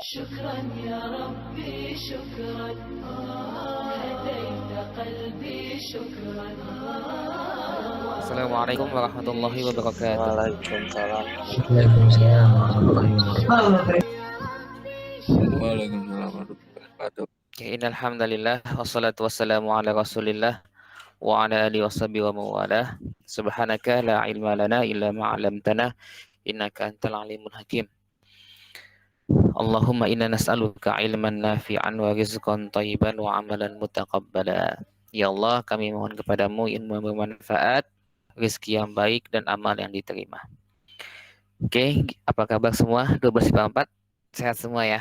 شكرا يا ربي شكرا هديت قلبي شكرا Assalamualaikum warahmatullahi wabarakatuh. Waalaikumsalam. Waalaikumsalam warahmatullahi wabarakatuh. Waalaikumsalam warahmatullahi wabarakatuh. Oke, innalhamdalillah wassalatu wassalamu ala Rasulillah wa ala alihi washabihi wa mawalah. Subhanaka la ilma lana illa ma 'allamtana innaka antal alimul hakim. Allahumma inna nas'aluka ilman nafi'an wa rizqan thayyiban wa amalan mutaqabbala. Ya Allah, kami mohon kepadamu ilmu yang bermanfaat, rezeki yang baik dan amal yang diterima. Oke, apa kabar semua? 12.4 sehat semua ya?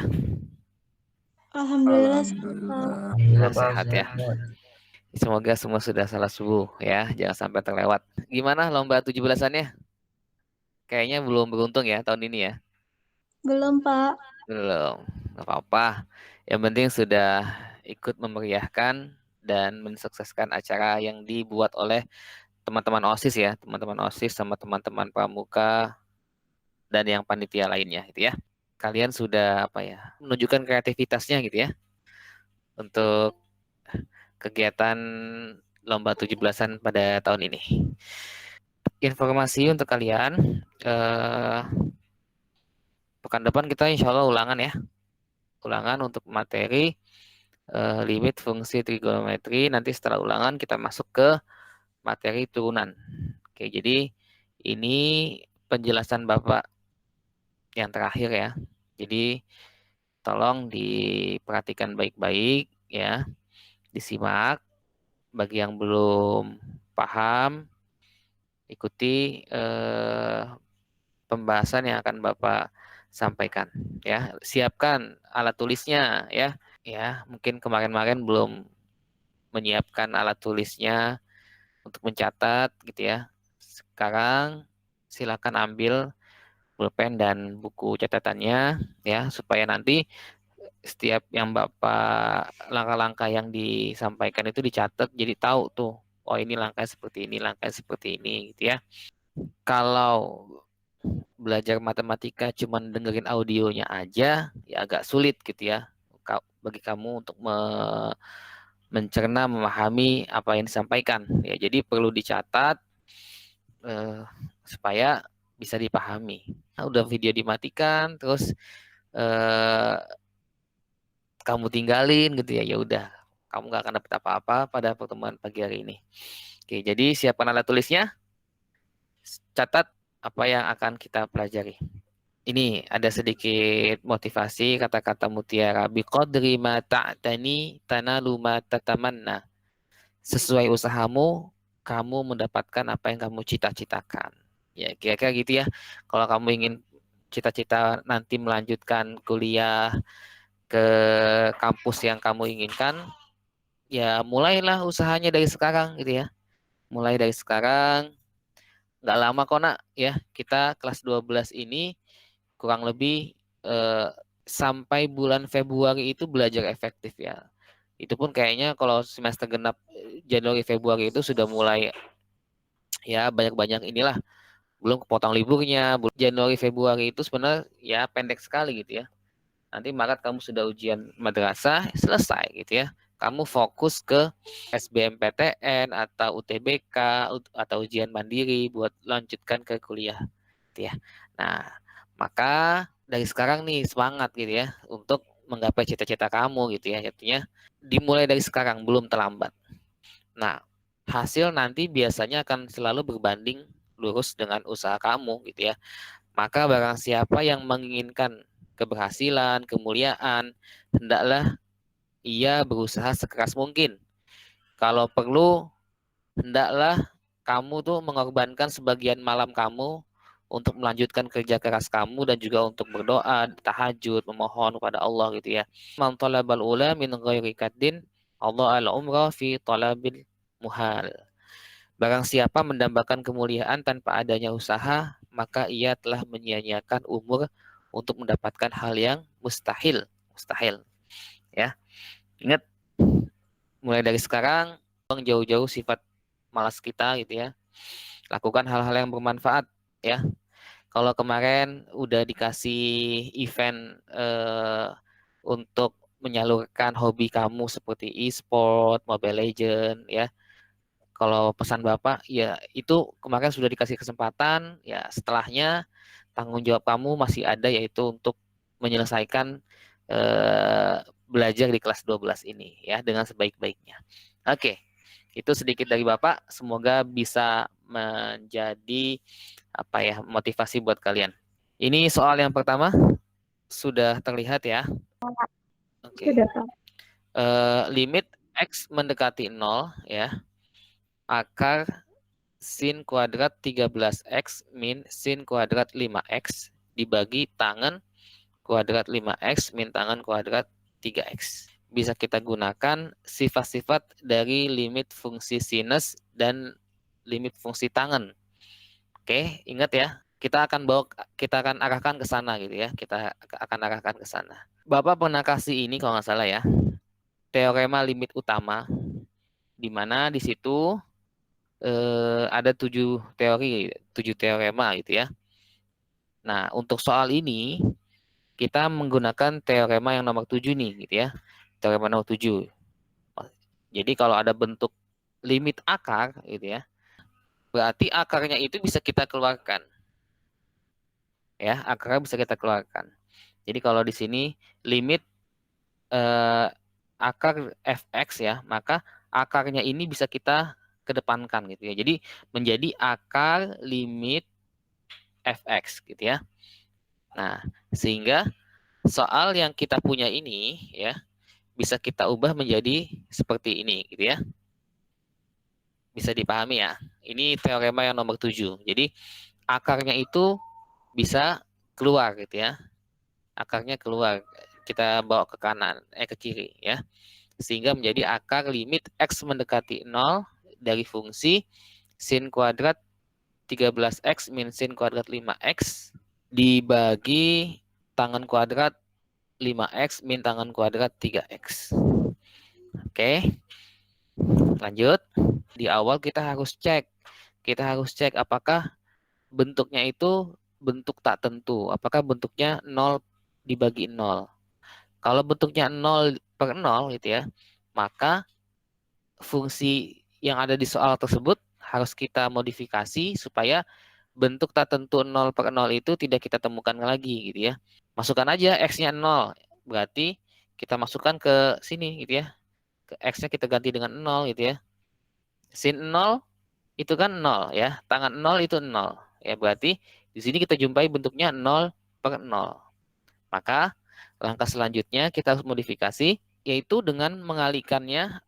Alhamdulillah Alhamdulillah. Alhamdulillah Pak, sehat ya. sehat. Semoga semua sudah salat subuh ya, jangan sampai terlewat. Gimana lomba 17-annya? Kayaknya belum beruntung ya tahun ini ya. belum Pak. Belum, nggak apa-apa. Yang penting sudah ikut memeriahkan dan mensukseskan acara yang dibuat oleh teman-teman OSIS ya, teman-teman OSIS sama teman-teman pramuka dan yang panitia lainnya gitu ya. Kalian sudah apa ya, menunjukkan kreativitasnya gitu ya untuk kegiatan lomba 17-an pada tahun ini. Informasi untuk kalian, pekan depan kita insya Allah ulangan ya. Ulangan untuk materi limit fungsi trigonometri. Nanti setelah ulangan kita masuk ke materi turunan. Oke, jadi ini penjelasan Bapak yang terakhir ya. Jadi tolong diperhatikan baik-baik ya. Disimak. Bagi yang belum paham, ikuti pembahasan yang akan Bapak sampaikan ya. Siapkan alat tulisnya ya. Ya, mungkin kemarin-kemarin belum menyiapkan alat tulisnya untuk mencatat gitu ya. Sekarang silakan ambil pulpen dan buku catatannya ya supaya nanti setiap yang Bapak langkah-langkah yang disampaikan itu dicatat jadi tahu tuh. Oh, ini langkah seperti ini, langkah seperti ini gitu ya. Kalau belajar matematika cuma dengerin audionya aja, ya agak sulit gitu ya bagi kamu untuk mencerna, memahami apa yang disampaikan. Ya, jadi perlu dicatat supaya bisa dipahami. Nah, udah video dimatikan, terus kamu tinggalin gitu ya, ya udah, kamu nggak akan dapat apa-apa pada pertemuan pagi hari ini. Oke, jadi siapkan alat tulisnya, catat apa yang akan kita pelajari. Ini ada sedikit motivasi kata-kata mutiara. Biqadri ma ta'tani tanalu ma tatamanna. Sesuai usahamu, kamu mendapatkan apa yang kamu cita-citakan. Ya, kira-kira gitu ya. Kalau kamu ingin cita-cita nanti melanjutkan kuliah ke kampus yang kamu inginkan, ya mulailah usahanya dari sekarang gitu ya. Mulai dari sekarang, nggak lama kok nak ya. Kita kelas 12 ini kurang lebih sampai bulan Februari itu belajar efektif ya. Itu pun kayaknya kalau semester genap Januari Februari itu sudah mulai ya banyak-banyak inilah, belum kepotong liburnya. Januari Februari itu sebenarnya ya pendek sekali gitu ya. Nanti Maret kamu sudah ujian madrasah selesai gitu ya. Kamu fokus ke SBMPTN atau UTBK atau ujian mandiri buat lanjutkan ke kuliah gitu ya. Nah, maka dari sekarang nih semangat gitu ya untuk menggapai cita-cita kamu gitu ya. Artinya dimulai dari sekarang, belum terlambat. Nah, hasil nanti biasanya akan selalu berbanding lurus dengan usaha kamu gitu ya. Maka barang siapa yang menginginkan keberhasilan, kemuliaan, hendaklah ia berusaha sekeras mungkin. Kalau perlu, hendaklah kamu tuh mengorbankan sebagian malam kamu untuk melanjutkan kerja keras kamu dan juga untuk berdoa, tahajud, memohon kepada Allah gitu ya. Man talabal ula min ghairi kaddin, Allah al-umrah fi talabil muhal. Barang siapa mendambakan kemuliaan tanpa adanya usaha, maka ia telah menyia-nyiakan umur untuk mendapatkan hal yang mustahil. Mustahil. Ya, ingat, mulai dari sekarang, buang jauh-jauh sifat malas kita gitu ya. Lakukan hal-hal yang bermanfaat ya. Kalau kemarin udah dikasih event untuk menyalurkan hobi kamu seperti e-sport, Mobile Legend, ya. Kalau pesan Bapak, ya itu kemarin sudah dikasih kesempatan, ya setelahnya tanggung jawab kamu masih ada, yaitu untuk menyelesaikan belajar di kelas 12 ini, ya, dengan sebaik-baiknya. Oke, itu sedikit dari Bapak, semoga bisa menjadi motivasi buat kalian. Ini soal yang pertama, sudah terlihat ya. Oke. Sudah, Pak. Limit X mendekati 0, ya. Akar sin kuadrat 13X min sin kuadrat 5X dibagi tangen kuadrat 5X min tangen kuadrat 3X. Bisa kita gunakan sifat-sifat dari limit fungsi sinus dan limit fungsi tangen. Oke, ingat ya. Kita akan arahkan ke sana gitu ya. Kita akan arahkan ke sana. Bapak pernah kasih ini kalau nggak salah ya. Teorema limit utama, di mana di situ ada 7 teorema gitu ya. Nah, untuk soal ini kita menggunakan teorema yang nomor 7 nih gitu ya. Teorema nomor 7. Jadi kalau ada bentuk limit akar gitu ya, berarti akarnya itu bisa kita keluarkan. Ya, akarnya bisa kita keluarkan. Jadi kalau di sini limit akar fx ya, maka akarnya ini bisa kita kedepankan gitu ya. Jadi menjadi akar limit fx gitu ya. Nah, sehingga soal yang kita punya ini ya bisa kita ubah menjadi seperti ini gitu ya. Bisa dipahami ya. Ini teorema yang nomor 7. Jadi akarnya itu bisa keluar gitu ya. Akarnya keluar. Kita bawa ke kanan, ke kiri ya. Sehingga menjadi akar limit X mendekati 0 dari fungsi sin kuadrat 13X min sin kuadrat 5X dibagi tangen kuadrat 5X min tangen kuadrat 3X. Oke. Lanjut. Di awal kita harus cek. Kita harus cek apakah bentuknya itu bentuk tak tentu. Apakah bentuknya 0 dibagi 0. Kalau bentuknya 0 per 0 gitu ya, maka fungsi yang ada di soal tersebut harus kita modifikasi supaya bentuk tak tentu 0 per 0 itu tidak kita temukan lagi gitu ya. Masukkan aja X-nya 0. Berarti kita masukkan ke sini gitu ya. Ke X-nya kita ganti dengan 0 gitu ya. Sin 0 itu kan 0 ya. Tangan 0 itu 0. Ya berarti di sini kita jumpai bentuknya 0 per 0. Maka langkah selanjutnya kita harus modifikasi, yaitu dengan mengalikannya.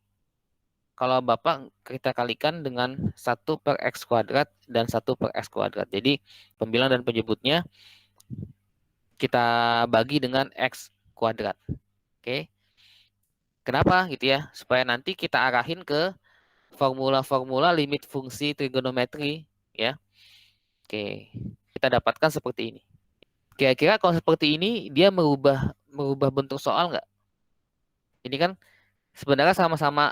Kalau Bapak kita kalikan dengan 1 per X kuadrat dan 1 per X kuadrat. Jadi pembilang dan penyebutnya kita bagi dengan X kuadrat. Oke. Kenapa gitu ya? Supaya nanti kita arahin ke formula-formula limit fungsi trigonometri ya. Oke. Kita dapatkan seperti ini. Kira-kira kalau seperti ini dia merubah bentuk soal nggak? Ini kan sebenarnya sama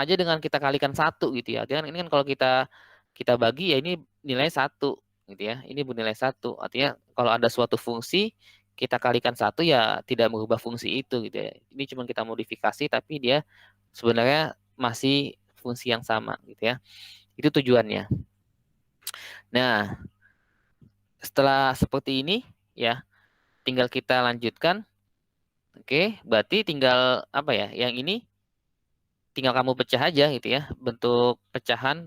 aja dengan kita kalikan 1 gitu ya. Artinya ini kan kalau kita bagi ya ini nilai 1 gitu ya. Ini bernilai 1. Artinya kalau ada suatu fungsi kita kalikan 1 ya tidak merubah fungsi itu gitu ya. Ini cuma kita modifikasi tapi dia sebenarnya masih fungsi yang sama gitu ya. Itu tujuannya. Nah, setelah seperti ini ya, tinggal kita lanjutkan. Oke, berarti tinggal yang ini tinggal kamu pecah aja gitu ya. Bentuk pecahan,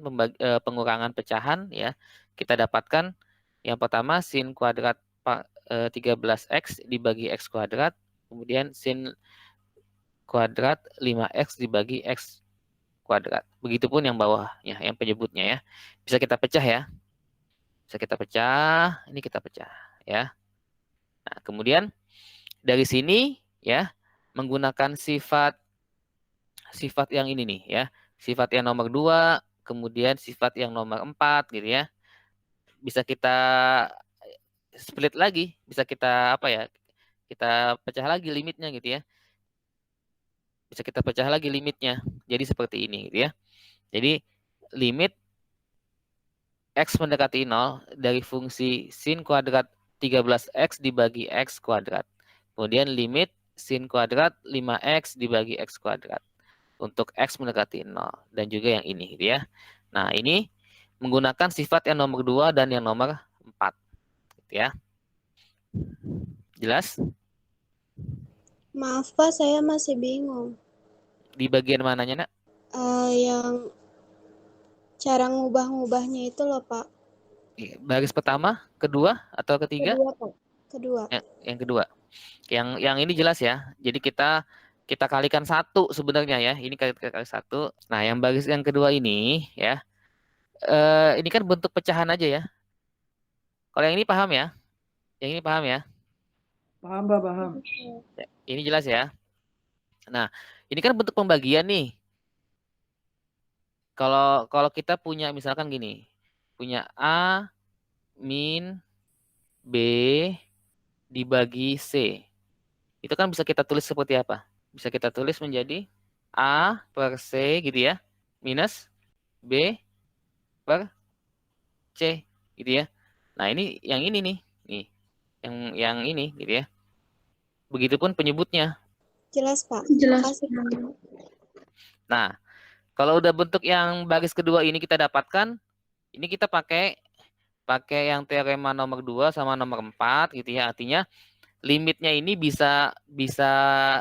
pengurangan pecahan ya. Kita dapatkan yang pertama sin kuadrat 13X dibagi X kuadrat. Kemudian sin kuadrat 5X dibagi X kuadrat. Begitupun yang bawahnya, yang penyebutnya ya. Bisa kita pecah ya. Bisa kita pecah, ini kita pecah ya. Nah, kemudian dari sini ya menggunakan sifat yang ini nih ya. Sifat yang nomor 2, kemudian sifat yang nomor 4 gitu ya. Bisa kita split lagi, bisa kita kita pecah lagi limitnya gitu ya. Bisa kita pecah lagi limitnya. Jadi seperti ini gitu ya. Jadi limit X mendekati 0 dari fungsi sin kuadrat 13X dibagi X kuadrat. Kemudian limit sin kuadrat 5X dibagi X kuadrat. Untuk X mendekati 0. Dan juga yang ini gitu ya. Nah ini menggunakan sifat yang nomor 2 dan yang nomor 4. Gitu ya. Jelas? Maaf Pak, saya masih bingung. Di bagian mananya nak? Yang cara ngubah-ngubahnya itu loh Pak. Baris pertama, kedua, atau ketiga? Kedua Pak. Kedua. Yang kedua. Yang ini jelas ya. Jadi kita kalikan 1 sebenarnya ya. Ini kali 1. Nah, yang baris yang kedua ini ya. Ini kan bentuk pecahan aja ya. Kalau yang ini paham ya? Yang ini paham ya? Paham, Pak, paham. Ini jelas ya. Nah, ini kan bentuk pembagian nih. Kalau kita punya misalkan gini. Punya A min B dibagi C. Itu kan bisa kita tulis seperti apa? Bisa kita tulis menjadi A per C gitu ya. Minus B per C gitu ya. Nah, ini yang ini nih. Nih. Yang ini gitu ya. Begitupun penyebutnya. Jelas Pak. Jelas. Makasih, Pak. Nah, kalau udah bentuk yang baris kedua ini kita dapatkan, ini kita pakai yang teorema nomor 2 sama nomor 4 gitu ya. Artinya limitnya ini bisa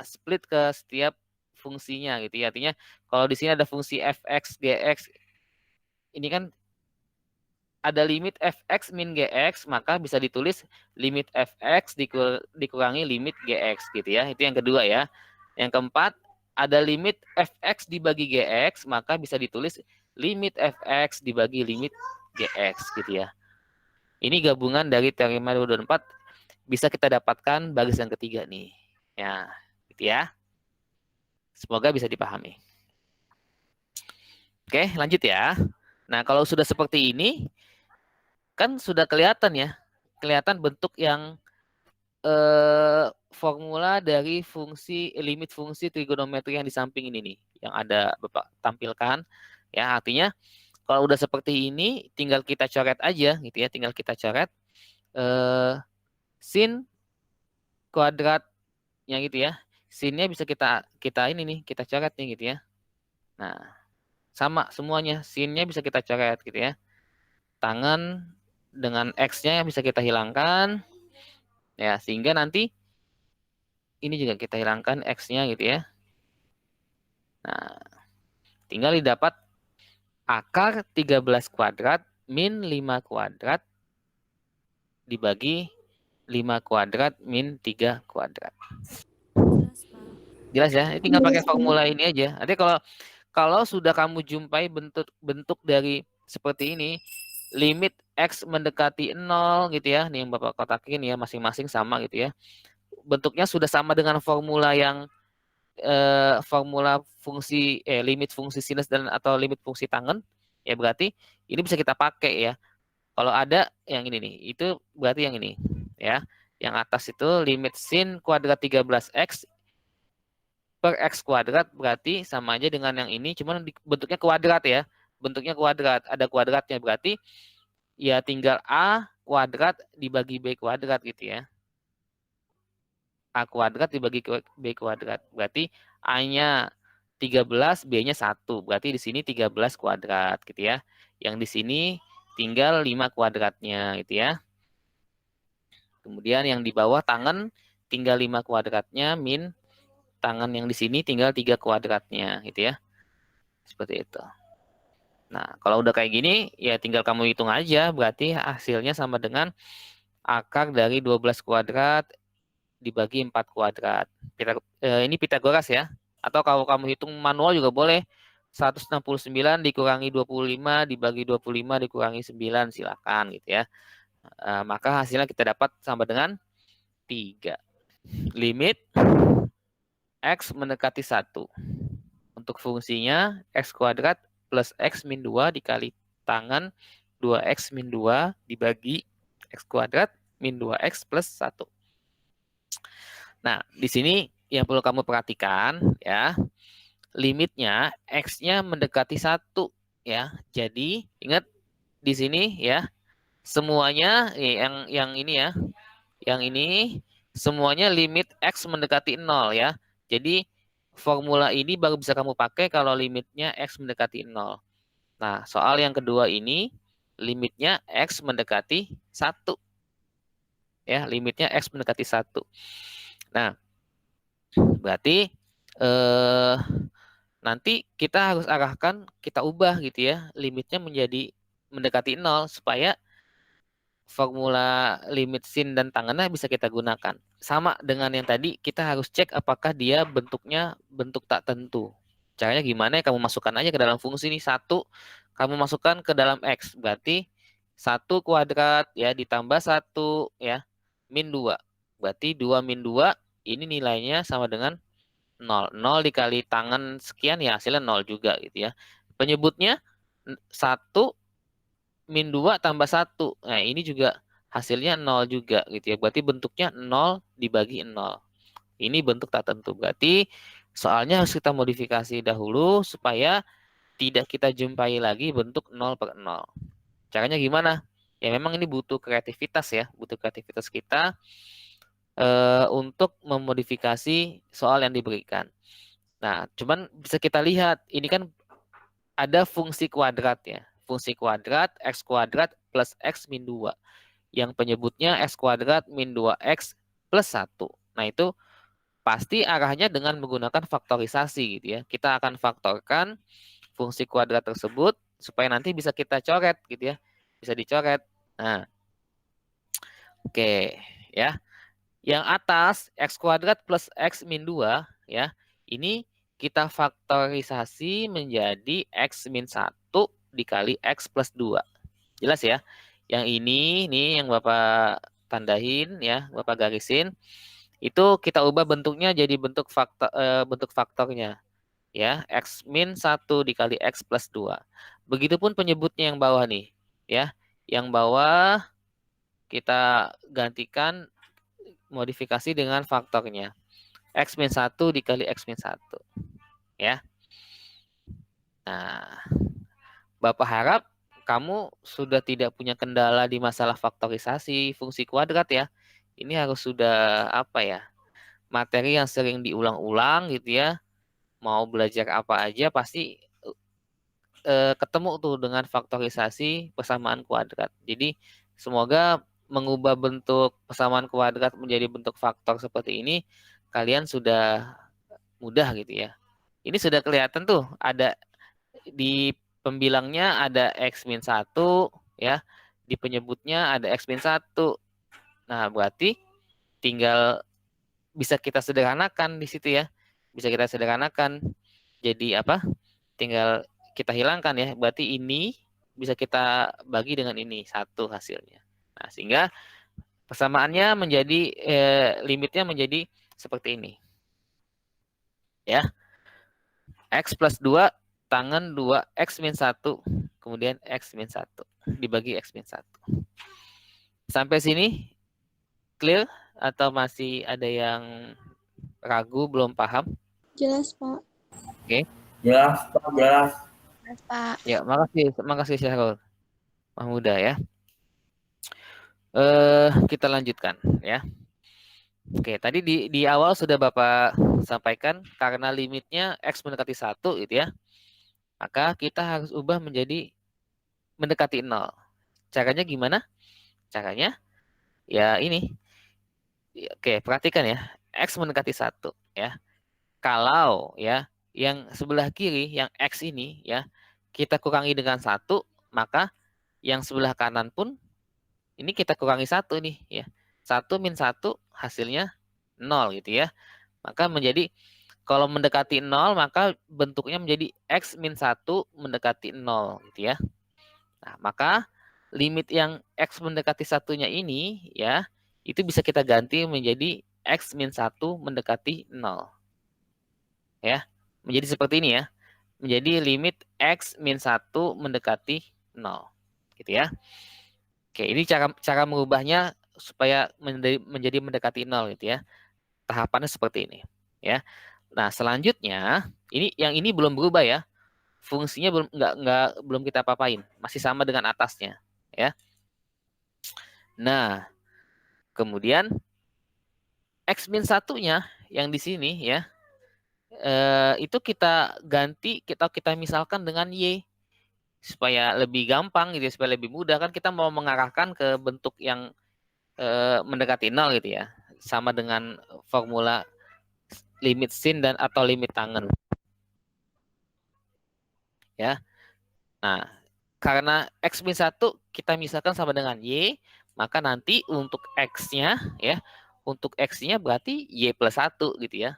split ke setiap fungsinya gitu ya. Artinya kalau di sini ada fungsi fx, gx, ini kan ada limit fx min gx, maka bisa ditulis limit fx dikurangi limit gx gitu ya. Itu yang kedua ya. Yang keempat, ada limit fx dibagi gx, maka bisa ditulis limit fx dibagi limit gx gitu ya. Ini gabungan dari teorema 2 dan 4 bisa kita dapatkan baris yang ketiga nih. Ya, gitu ya. Semoga bisa dipahami. Oke, lanjut ya. Nah, kalau sudah seperti ini, kan sudah kelihatan ya. Kelihatan bentuk yang formula dari limit fungsi trigonometri yang di samping ini nih. Yang ada Bapak tampilkan. Ya, artinya kalau udah seperti ini, tinggal kita coret aja gitu ya. Tinggal kita coret sin kuadratnya gitu ya. Sinnya bisa kita ini nih, kita coret nih gitu ya. Nah, sama semuanya. Sinnya bisa kita coret gitu ya. Tangan dengan X-nya bisa kita hilangkan. Ya, sehingga nanti ini juga kita hilangkan X-nya gitu ya. Nah, tinggal didapat akar 13 kuadrat min 5 kuadrat dibagi 5 kuadrat min 3 kuadrat. Jelas ya? Ini tinggal pakai formula ini aja. Nanti kalau sudah kamu jumpai bentuk dari seperti ini, limit X mendekati 0 gitu ya. Nih yang Bapak kotakin ya, masing-masing sama gitu ya. Bentuknya sudah sama dengan formula yang formula fungsi limit fungsi sinus dan atau limit fungsi tangen, ya berarti ini bisa kita pakai ya. Kalau ada yang ini nih, itu berarti yang ini ya. Yang atas itu limit sin kuadrat 13x per x kuadrat berarti sama aja dengan yang ini, cuman bentuknya kuadrat ya. Bentuknya kuadrat, ada kuadratnya berarti ya tinggal A kuadrat dibagi B kuadrat gitu ya. A kuadrat dibagi B kuadrat. Berarti A-nya 13, B-nya 1. Berarti di sini 13 kuadrat gitu ya. Yang di sini tinggal 5 kuadratnya gitu ya. Kemudian yang di bawah tangan tinggal 5 kuadratnya min tangan yang di sini tinggal 3 kuadratnya gitu ya. Seperti itu. Nah, kalau udah kayak gini ya tinggal kamu hitung aja. Berarti hasilnya sama dengan akar dari 12 kuadrat dibagi 4 kuadrat. Ini Pitagoras ya. Atau kalau kamu hitung manual juga boleh. 169 dikurangi 25 dibagi 25 dikurangi 9 silakan gitu ya. Maka hasilnya kita dapat sama dengan 3. Limit X mendekati 1. Untuk fungsinya X kuadrat plus X min 2 dikali tangan 2X min 2 dibagi X kuadrat min 2X plus 1. Nah, di sini yang perlu kamu perhatikan ya, limitnya X-nya mendekati 1 ya. Jadi, ingat di sini ya, semuanya yang ini ya, yang ini semuanya limit X mendekati 0 ya. Jadi formula ini baru bisa kamu pakai kalau limitnya X mendekati 0. Nah, soal yang kedua ini limitnya X mendekati 1. Ya, limitnya X mendekati 1. Nah, berarti nanti kita harus arahkan, kita ubah gitu ya, limitnya menjadi mendekati 0 supaya formula limit sin dan tangannya bisa kita gunakan. Sama dengan yang tadi, kita harus cek apakah dia bentuknya bentuk tak tentu. Caranya gimana ya? Kamu masukkan aja ke dalam fungsi ini 1, kamu masukkan ke dalam X. Berarti 1 kuadrat ya ditambah 1 ya min 2. Berarti 2 min 2 ini nilainya sama dengan 0. 0 dikali tangan sekian ya hasilnya 0 juga gitu ya. Penyebutnya 1 min 2 tambah 1. Nah, ini juga hasilnya 0 juga gitu ya. Berarti bentuknya 0 dibagi 0. Ini bentuk tak tentu. Berarti soalnya harus kita modifikasi dahulu supaya tidak kita jumpai lagi bentuk 0 per 0. Caranya gimana? Ya memang ini butuh kreativitas ya. Butuh kreativitas kita untuk memodifikasi soal yang diberikan. Nah, cuman bisa kita lihat, ini kan ada fungsi kuadrat ya. Fungsi kuadrat X kuadrat plus X min 2. Yang penyebutnya X kuadrat min 2X plus 1. Nah, itu pasti arahnya dengan menggunakan faktorisasi gitu ya. Kita akan faktorkan fungsi kuadrat tersebut supaya nanti bisa kita coret gitu ya. Bisa dicoret. Nah, oke ya. Yang atas X kuadrat plus X min 2 ya. Ini kita faktorisasi menjadi X min 1 dikali X plus 2. Jelas ya? Yang ini nih yang Bapak tandain ya, Bapak garisin. Itu kita ubah bentuknya jadi bentuk faktornya. Ya, X min 1 dikali X plus 2. Begitupun penyebutnya yang bawah nih. Ya, yang bawah kita gantikan modifikasi dengan faktornya. X min 1 dikali X min 1. Ya. Nah, Bapak harap kamu sudah tidak punya kendala di masalah faktorisasi fungsi kuadrat ya. Ini harus sudah apa ya? Materi yang sering diulang-ulang gitu ya. Mau belajar apa aja pasti ketemu tuh dengan faktorisasi persamaan kuadrat. Jadi semoga mengubah bentuk persamaan kuadrat menjadi bentuk faktor seperti ini kalian sudah mudah gitu ya. Ini sudah kelihatan tuh ada di pembilangnya ada X min 1 ya. Di penyebutnya ada X min 1. Nah, berarti tinggal bisa kita sederhanakan di situ ya. Bisa kita sederhanakan jadi apa? Tinggal kita hilangkan ya. Berarti ini bisa kita bagi dengan ini 1 hasilnya. Nah, sehingga persamaannya menjadi limitnya menjadi seperti ini. Ya. X plus 2 tangan 2 X min 1 kemudian X min 1 dibagi X min 1. Sampai sini clear atau masih ada yang ragu belum paham? Jelas, Pak. Oke. Jelas, Pak, jelas. Jelas, Pak. Ya, makasih Syahrul. Mahmuda ya. Kita lanjutkan ya. Oke, tadi di awal sudah Bapak sampaikan karena limitnya X mendekati 1 gitu ya. Maka kita harus ubah menjadi mendekati 0. Caranya gimana? Caranya ya ini. Oke, perhatikan ya. X mendekati 1 ya. Kalau ya yang sebelah kiri yang X ini ya kita kurangi dengan 1, maka yang sebelah kanan pun ini kita kurangi 1 nih ya. 1 min 1 hasilnya 0 gitu ya. Maka menjadi kalau mendekati 0 maka bentuknya menjadi X min 1 mendekati 0 gitu ya. Nah, maka limit yang X mendekati 1-nya ini ya, itu bisa kita ganti menjadi X min 1 mendekati 0. Ya, menjadi seperti ini ya. Menjadi limit X min 1 mendekati 0. Gitu ya. Oke, ini cara mengubahnya supaya menjadi mendekati 0 gitu ya. Tahapannya seperti ini ya. Nah, selanjutnya yang ini belum berubah ya. Fungsinya belum kita apa-apain, masih sama dengan atasnya. ya. Nah, kemudian X min 1-nya yang di sini ya, itu kita ganti, kita misalkan dengan Y supaya lebih gampang gitu ya, supaya lebih mudah kan kita mau mengarahkan ke bentuk yang mendekati 0 gitu ya, sama dengan formula limit sin dan atau limit tangen ya. Nah, karena X min 1 kita misalkan sama dengan Y, maka nanti untuk X-nya ya, untuk X-nya berarti Y plus 1 gitu ya.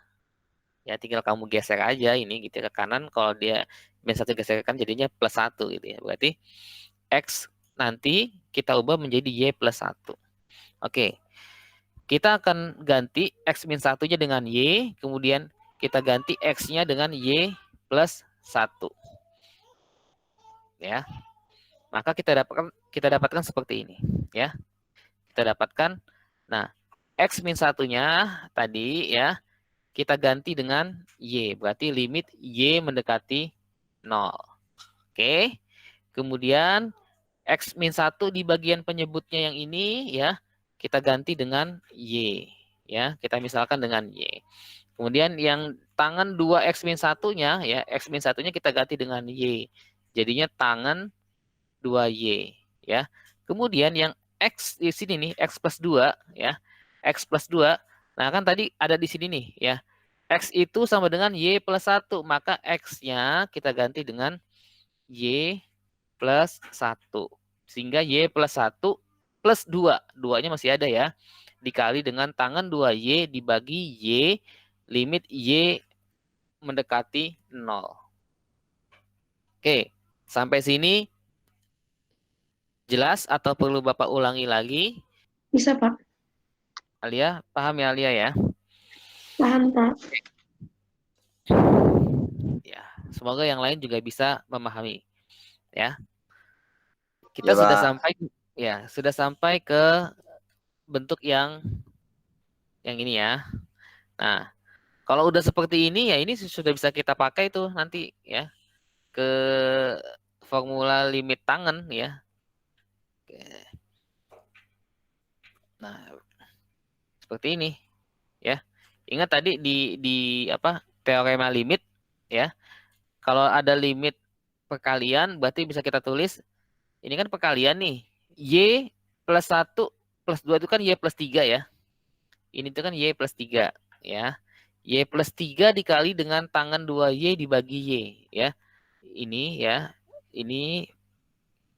Ya tinggal kamu geser aja ini gitu ke kanan, kalau dia min 1 geserkan jadinya plus 1 gitu ya. Berarti X nanti kita ubah menjadi Y plus 1. Oke. Kita akan ganti X min 1-nya dengan Y, kemudian kita ganti X-nya dengan Y plus 1. Ya. Maka kita dapatkan seperti ini, ya. Kita dapatkan, nah, X min 1-nya tadi ya, kita ganti dengan Y, berarti limit Y mendekati 0. Oke. Kemudian X min 1 di bagian penyebutnya yang ini ya, kita ganti dengan Y. Ya, kita misalkan dengan Y. Kemudian yang tangan 2 X min 1-nya ya, X min 1-nya kita ganti dengan Y. Jadinya tangan 2Y ya. Kemudian yang X di sini nih, X plus 2 ya. X plus 2. Nah, kan tadi ada di sini nih ya. X itu sama dengan Y plus 1, maka X-nya kita ganti dengan Y plus 1. Sehingga Y plus 1 plus 2. 2-nya masih ada ya. Dikali dengan tangan 2Y dibagi Y, limit Y mendekati 0. Oke, sampai sini jelas atau perlu Bapak ulangi lagi? Bisa, Pak. Alia, paham ya Alia ya? Paham, Pak. Ya, semoga yang lain juga bisa memahami. Ya. Kita Ya, sudah Pak. sudah sampai ke bentuk yang ini ya. Nah, kalau udah seperti ini ya ini sudah bisa kita pakai tuh nanti ya ke formula limit tangen ya. Nah, seperti ini ya. Ingat tadi di apa teorema limit ya. Kalau ada limit perkalian berarti bisa kita tulis ini kan perkalian nih. Y plus 1 plus 2 itu kan Y plus 3 ya. Ini tuh kan Y plus 3 ya. Y plus 3 dikali dengan tangan 2Y dibagi Y ya. Ini ya. Ini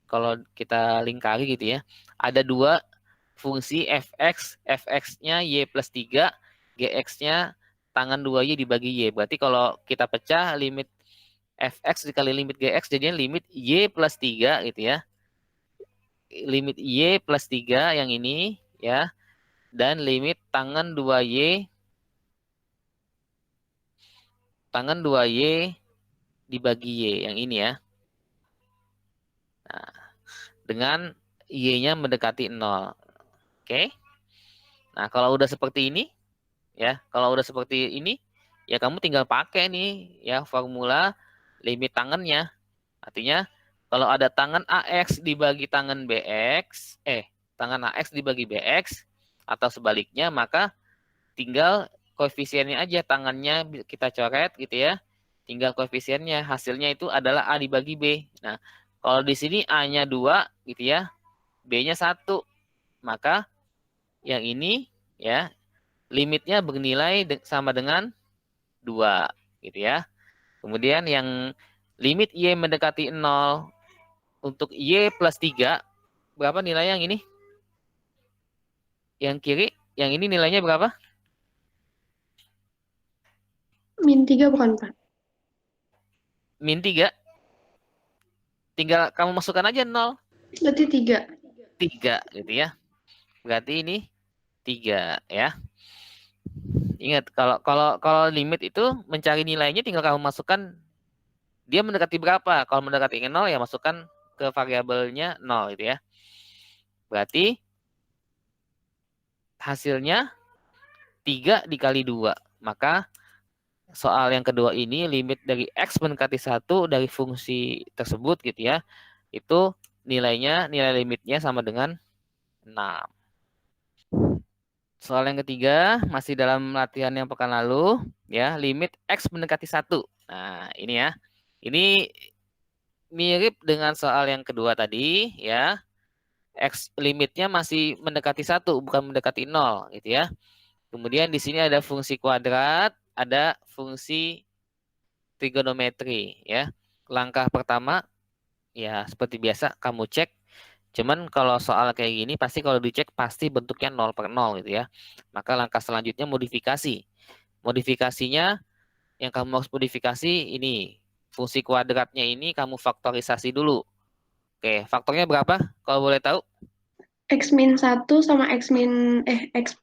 kalau kita lingkari gitu ya. Ada dua fungsi fx. Fx-nya Y plus 3. Gx-nya tangan 2Y dibagi Y. Berarti kalau kita pecah limit fx dikali limit gx jadinya limit Y plus 3 gitu ya. Limit Y plus 3 yang ini ya. Dan limit tangan 2Y dibagi Y yang ini ya. Nah, dengan Y-nya mendekati 0. Oke. Nah, kalau udah seperti ini ya, ya kamu tinggal pakai nih ya formula limit tangannya. Artinya kalau ada tangan AX dibagi tangan BX, tangan AX dibagi BX atau sebaliknya, maka tinggal koefisiennya aja, tangannya kita coret gitu ya. Tinggal koefisiennya, hasilnya itu adalah A dibagi B. Nah, kalau di sini A-nya 2 gitu ya, B-nya 1. Maka yang ini ya, limitnya bernilai sama dengan 2 gitu ya. Kemudian yang limit Y mendekati 0 untuk Y plus 3, berapa nilai yang ini? Yang kiri, yang ini nilainya berapa? Min 3 bukan, Pak? Min 3. Tinggal kamu masukkan aja 0. Berarti 3. 3 gitu ya. Berarti ini 3 ya. Ingat kalau limit itu mencari nilainya tinggal kamu masukkan dia mendekati berapa. Kalau mendekati 0 ya masukkan ke variabelnya 0 gitu ya. Berarti hasilnya 3 dikali 2. Maka soal yang kedua ini limit dari X mendekati 1 dari fungsi tersebut gitu ya. Itu nilai limitnya sama dengan 6. Soal yang ketiga, masih dalam latihan yang pekan lalu, ya, limit X mendekati 1. Nah, ini ya. Ini mirip dengan soal yang kedua tadi, ya. X limitnya masih mendekati 1, bukan mendekati 0, gitu ya. Kemudian di sini ada fungsi kuadrat, ada fungsi trigonometri, ya. Langkah pertama, ya seperti biasa, kamu cek. Cuman kalau soal kayak gini pasti kalau dicek pasti bentuknya 0/0 gitu ya. Maka langkah selanjutnya modifikasi. Modifikasinya yang kamu harus modifikasi ini. Fungsi kuadratnya ini kamu faktorisasi dulu. Oke, faktornya berapa? Kalau boleh tahu? X min 1 sama X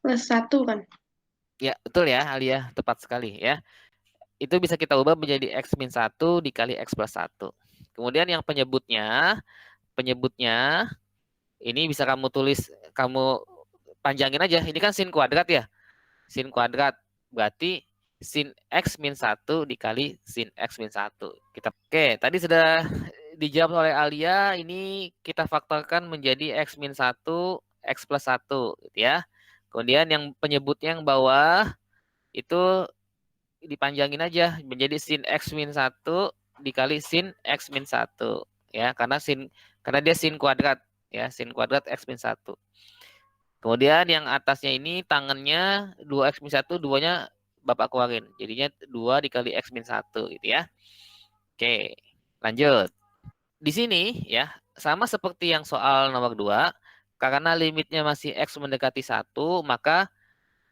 plus 1 kan? Ya, betul ya, Alia. Tepat sekali ya. Itu bisa kita ubah menjadi X min 1 dikali X plus 1. Kemudian yang penyebutnya ini bisa kamu tulis, kamu panjangin aja. Ini kan sin kuadrat ya. Sin kuadrat berarti sin X min 1 dikali sin X min 1. Oke, tadi sudah dijawab oleh Alia. Ini kita faktorkan menjadi X min 1, X plus 1 gitu ya. Kemudian yang penyebutnya yang bawah itu dipanjangin aja menjadi sin X min 1 dikali sin X min 1 ya, karena dia sin kuadrat ya, sin kuadrat X min 1. Kemudian yang atasnya ini tangannya 2X min 1, 2-nya Bapak keluarin. Jadinya 2 dikali X min 1 gitu ya. Oke, lanjut. Di sini ya, sama seperti yang soal nomor 2, karena limitnya masih X mendekati 1, maka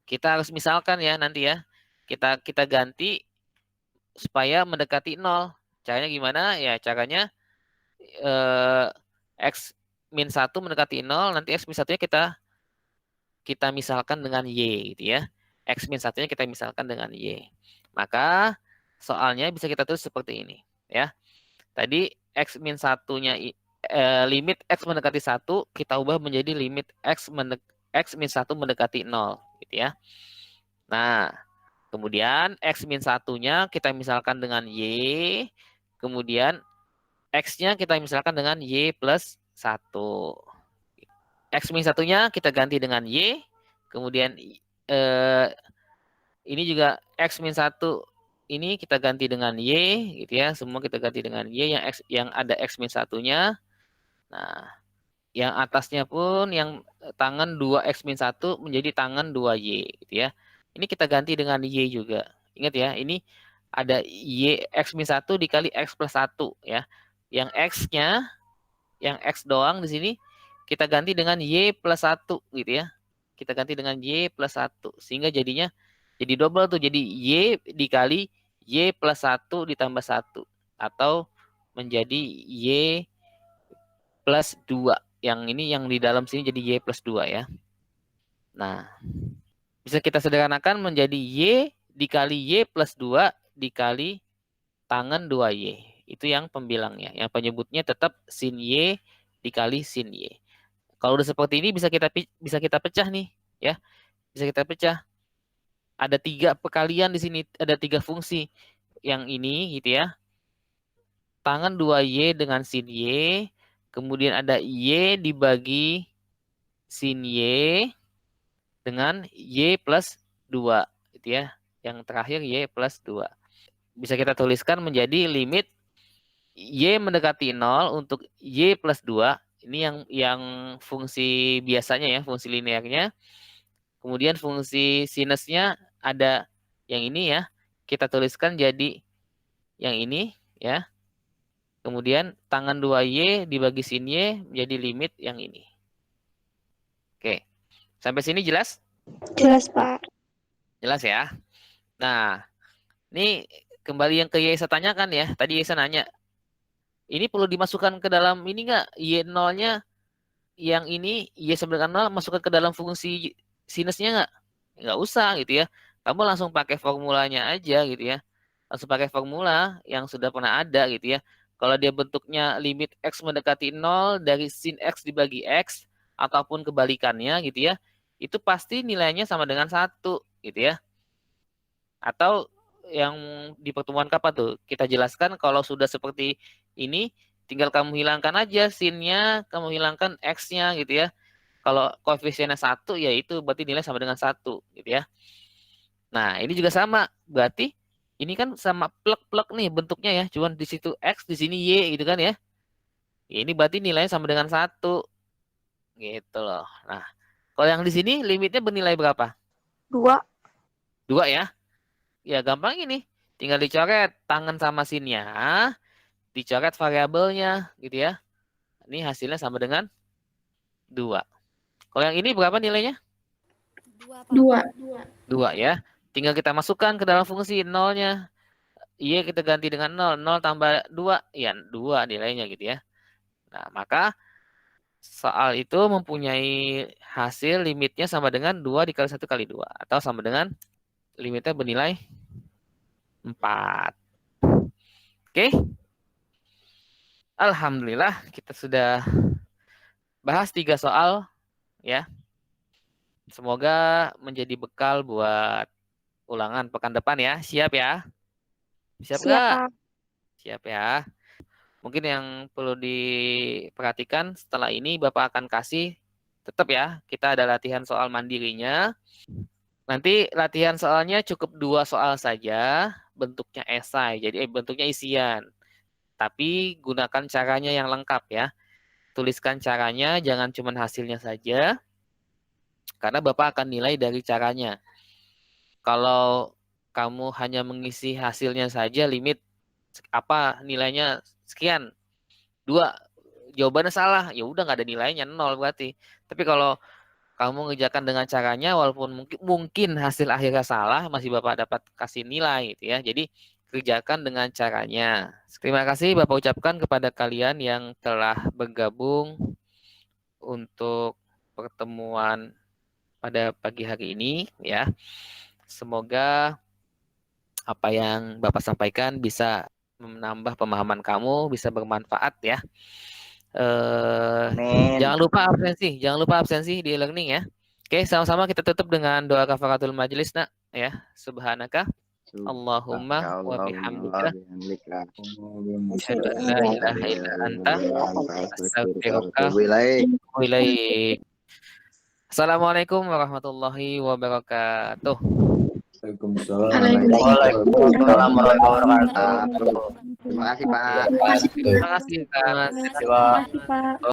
kita harus misalkan ya nanti ya. Kita ganti supaya mendekati 0. Caranya gimana? Ya, caranya X min 1 mendekati 0, nanti X min 1-nya kita misalkan dengan Y gitu ya. X min 1-nya kita misalkan dengan Y. Maka soalnya bisa kita tulis seperti ini ya. Tadi X min 1-nya limit X mendekati 1 kita ubah menjadi limit X min 1 mendekati 0 gitu ya. Nah, kemudian X min 1-nya kita misalkan dengan Y. Kemudian X-nya kita misalkan dengan Y plus 1. X min 1-nya kita ganti dengan Y. Kemudian ini juga X min 1 ini kita ganti dengan Y gitu ya. Semua kita ganti dengan Y yang ada X min 1-nya. Nah, yang atasnya pun yang tangan 2X min 1 menjadi tangan 2Y gitu ya. Ini kita ganti dengan Y juga. Ingat ya, ini ada Y X min 1 dikali X plus 1 ya. Yang X-nya, yang X doang di sini kita ganti dengan Y plus 1 gitu ya. Kita ganti dengan Y plus 1 sehingga jadinya jadi double tuh, jadi Y dikali Y plus 1 ditambah 1 atau menjadi Y plus 2. Yang ini yang di dalam sini jadi Y plus 2 ya. Nah, bisa kita sederhanakan menjadi Y dikali Y plus 2 dikali tangan 2Y. Itu yang pembilangnya. Yang penyebutnya tetap sin Y dikali sin Y. Kalau udah seperti ini bisa kita pecah nih ya. Bisa kita pecah. Ada 3 perkalian di sini, ada 3 fungsi. Yang ini gitu ya. Tangan 2Y dengan sin Y. Kemudian ada Y dibagi sin Y dengan Y plus 2 gitu ya. Yang terakhir Y plus 2. Bisa kita tuliskan menjadi limit Y mendekati 0 untuk Y plus 2. Ini yang fungsi biasanya ya, fungsi linearnya. Kemudian fungsi sinusnya ada yang ini ya. Kita tuliskan jadi yang ini ya. Kemudian tangan 2Y dibagi sin Y menjadi limit yang ini. Oke. Sampai sini jelas? Jelas, Pak. Jelas ya. Nah, ini kembali yang ke Yesa tanyakan ya. Tadi Yesa nanya, ini perlu dimasukkan ke dalam ini nggak? Y0-nya yang ini, Y sama dengan 0, masukkan ke dalam fungsi sinusnya nggak? Nggak usah gitu ya. Kamu langsung pakai formulanya aja gitu ya. Langsung pakai formula yang sudah pernah ada gitu ya. Kalau dia bentuknya limit X mendekati 0 dari sin X dibagi X, ataupun kebalikannya gitu ya, itu pasti nilainya sama dengan 1 gitu ya. Atau yang di pertemuan kapan tuh kita jelaskan kalau sudah seperti ini, tinggal kamu hilangkan aja sin-nya, kamu hilangkan X-nya gitu ya. Kalau koefisiennya 1 ya itu berarti nilai sama dengan 1 gitu ya. Nah, ini juga sama. Berarti ini kan sama plek-plek nih bentuknya ya. Cuman di situ X, di sini Y gitu kan ya. Ini berarti nilainya sama dengan 1. Gitu loh. Nah, kalau yang di sini limitnya bernilai berapa? 2. 2 ya. Ya gampang ini. Tinggal dicoret tangan sama sin-nya, dicoret variabelnya gitu ya. Ini hasilnya sama dengan 2. Kalau yang ini berapa nilainya? 2. 2 ya. Tinggal kita masukkan ke dalam fungsi nolnya. Y kita ganti dengan 0. 0 tambah 2. Ya 2 nilainya gitu ya. Nah maka soal itu mempunyai hasil limitnya sama dengan 2 dikali 1 kali 2. Atau sama dengan limitnya bernilai 4. Oke. Alhamdulillah kita sudah bahas 3 soal ya. Semoga menjadi bekal buat ulangan pekan depan ya. Siap ya? Siap nggak? Siap. Siap ya. Mungkin yang perlu diperhatikan setelah ini Bapak akan kasih tetap ya. Kita ada latihan soal mandirinya. Nanti latihan soalnya cukup 2 soal saja. Bentuknya esai. Jadi bentuknya isian. Tapi gunakan caranya yang lengkap ya. Tuliskan caranya, jangan cuma hasilnya saja. Karena Bapak akan nilai dari caranya. Kalau kamu hanya mengisi hasilnya saja, limit apa nilainya sekian, 2, jawabannya salah, ya udah nggak ada nilainya, 0 berarti. Tapi kalau kamu mengerjakan dengan caranya, walaupun mungkin hasil akhirnya salah, masih Bapak dapat kasih nilai gitu ya. Jadi kerjakan dengan caranya. Terima kasih Bapak ucapkan kepada kalian yang telah bergabung untuk pertemuan pada pagi hari ini ya. Semoga apa yang Bapak sampaikan bisa menambah pemahaman kamu, bisa bermanfaat ya. Jangan lupa absensi di e-learning ya. Oke, sama-sama kita tutup dengan doa kafaratul majelis nak ya. Subhanaka Allahumma wa bihamdika asyhadu an la ilaha illa anta astaghfiruka wa atubu ilaik. Assalamualaikum warahmatullahi wabarakatuh. Waalaikumsalam warahmatullahi wabarakatuh. Terima kasih Pak. Terima kasih Pak. Terima kasih, Pak.